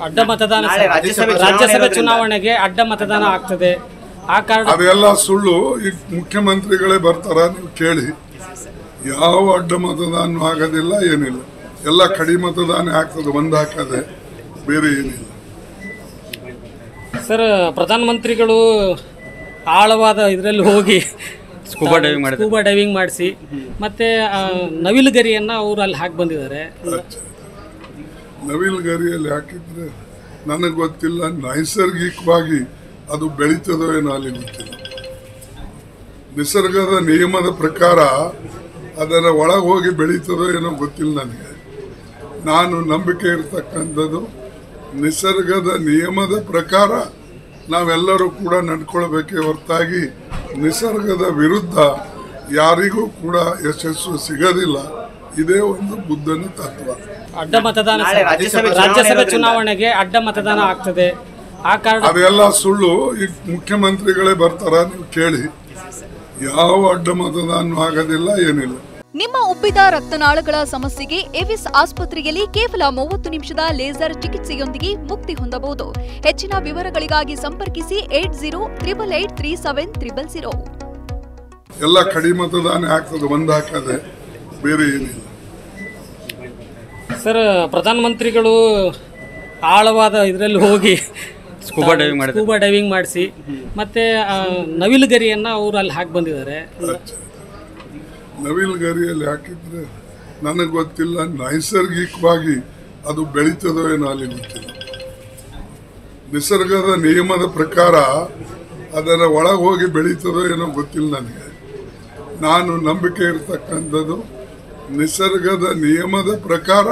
ಅಡ್ಡ ಮತದಾನ ರಾಜ್ಯಸಭೆ ಚುನಾವಣೆಗೆ ಅಡ್ಡ ಮತದಾನ ಆಗ್ತದೆ ಆ ಕಾರಣ ಅದೆಲ್ಲ ಸುಳ್ಳು. ಈಗ ಮುಖ್ಯಮಂತ್ರಿಗಳೇ ಬರ್ತಾರ, ನೀವು ಕೇಳಿ. ಯಾವ ಅಡ್ಡ ಮತದಾನ ಆಗೋದಿಲ್ಲ, ಏನಿಲ್ಲ. ಎಲ್ಲ ಕಡಿಮೆ ಮತದಾನ ಆಗ್ತದೆ, ಒಂದು ಹಾಕದೆ, ಬೇರೆ ಏನಿಲ್ಲ. ಸರ್, ಪ್ರಧಾನಮಂತ್ರಿಗಳು ಆಳವಾದ ಇದರಲ್ಲಿ ಹೋಗಿ ಸ್ಕೂಬಾ ಡೈವಿಂಗ್ ಮಾಡಿಸಿ ಮತ್ತೆ ನವಿಲುಗರಿಯನ್ನ ಅವರು ಅಲ್ಲಿ ಹಾಕಿ ಬಂದಿದ್ದಾರೆ. ನವಿಲುಗರಿಯಲ್ಲಿ ಹಾಕಿದ್ರೆ ನನಗೆ ಗೊತ್ತಿಲ್ಲ. ನೈಸರ್ಗಿಕವಾಗಿ ಅದು ಬೆಳೀತದೋ ಏನೋ ಅಲ್ಲಿ ಗೊತ್ತಿಲ್ಲ. ನಿಸರ್ಗದ ನಿಯಮದ ಪ್ರಕಾರ ಅದರ ಒಳಗೆ ಹೋಗಿ ಬೆಳೀತದೋ ಏನೋ ಗೊತ್ತಿಲ್ಲ ನನಗೆ. ನಾನು ನಂಬಿಕೆ ಇರ್ತಕ್ಕಂಥದ್ದು ನಿಸರ್ಗದ ನಿಯಮದ ಪ್ರಕಾರ ನಾವೆಲ್ಲರೂ ಕೂಡ ನಡ್ಕೊಳ್ಬೇಕೇ ಹೊರತಾಗಿ ನಿಸರ್ಗದ ವಿರುದ್ಧ ಯಾರಿಗೂ ಕೂಡ ಯಶಸ್ಸು ಸಿಗೋದಿಲ್ಲ. ಇದೇ ಒಂದು ಬುದ್ಧನ ತತ್ವ. ಅಡ್ಡ ಮತದಾನ ರಾಜ್ಯಸಭೆ ಚುನಾವಣೆಗೆ ಅಡ್ಡ ಮತದಾನ ಆಗ್ತದೆ ಆ ಕಾರಣ ಅದೆಲ್ಲ ಸುಳ್ಳು. ಈಗ ಮುಖ್ಯಮಂತ್ರಿಗಳೇ ಬರ್ತಾರ, ನೀವು ಕೇಳಿ. ಯಾವ ಅಡ್ಡ ಮತದಾನ ಆಗೋದಿಲ್ಲ, ಏನಿಲ್ಲ. ನಿಮ್ಮ ಉಬ್ಬಿದ ರಕ್ತನಾಳಗಳ ಸಮಸ್ಯೆಗೆ ಎವಿಸ್ ಆಸ್ಪತ್ರೆಯಲ್ಲಿ ಕೇವಲ 30 ನಿಮಿಷದ ಲೇಸರ್ ಚಿಕಿತ್ಸೆಯೊಂದಿಗೆ ಮುಕ್ತಿ ಹೊಂದಬಹುದು. ಹೆಚ್ಚಿನ ವಿವರಗಳಿಗಾಗಿ ಸಂಪರ್ಕಿಸಿ 8088837300. ಎಲ್ಲ ಕಡಿಮೆ ಮತದಾನ ಆಗ್ತದೆ, ಒಂದು ಹಾಕದೆ, ಬೇರೆ ಏನಿಲ್ಲ. ಸರ್, ಪ್ರಧಾನಮಂತ್ರಿಗಳು ಆಳವಾದ ಇದರಲ್ಲಿ ಹೋಗಿ ಸ್ಕೂಬಾ ಡೈವಿಂಗ್ ಮಾಡಿಸಿ ಮತ್ತೆ ನವಿಲುಗರಿಯನ್ನ ಅವರು ಅಲ್ಲಿ ಹಾಕಿ ಬಂದಿದ್ದಾರೆ. ನವಿಲುಗರಿಯಲ್ಲಿ ಹಾಕಿದ್ರೆ ನನಗೆ ಗೊತ್ತಿಲ್ಲ. ನೈಸರ್ಗಿಕವಾಗಿ ಅದು ಬೆಳೀತದೋ ಏನೋ ಅಲ್ಲಿ ಗೊತ್ತಿಲ್ಲ. ನಿಸರ್ಗದ ನಿಯಮದ ಪ್ರಕಾರ ಅದರ ಒಳಗೆ ಹೋಗಿ ಬೆಳೀತದೋ ಏನೋ ಗೊತ್ತಿಲ್ಲ ನನಗೆ. ನಾನು ನಂಬಿಕೆ ಇರ್ತಕ್ಕಂಥದ್ದು ನಿಸರ್ಗದ ನಿಯಮದ ಪ್ರಕಾರ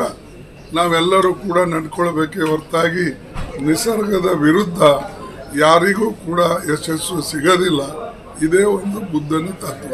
ನಾವೆಲ್ಲರೂ ಕೂಡ ನಡ್ಕೊಳ್ಬೇಕೇ ಹೊರತಾಗಿ ನಿಸರ್ಗದ ವಿರುದ್ಧ ಯಾರಿಗೂ ಕೂಡ ಯಶಸ್ಸು ಸಿಗೋದಿಲ್ಲ. ಇದೇ ಒಂದು ಬುದ್ಧನ ತತ್ವ.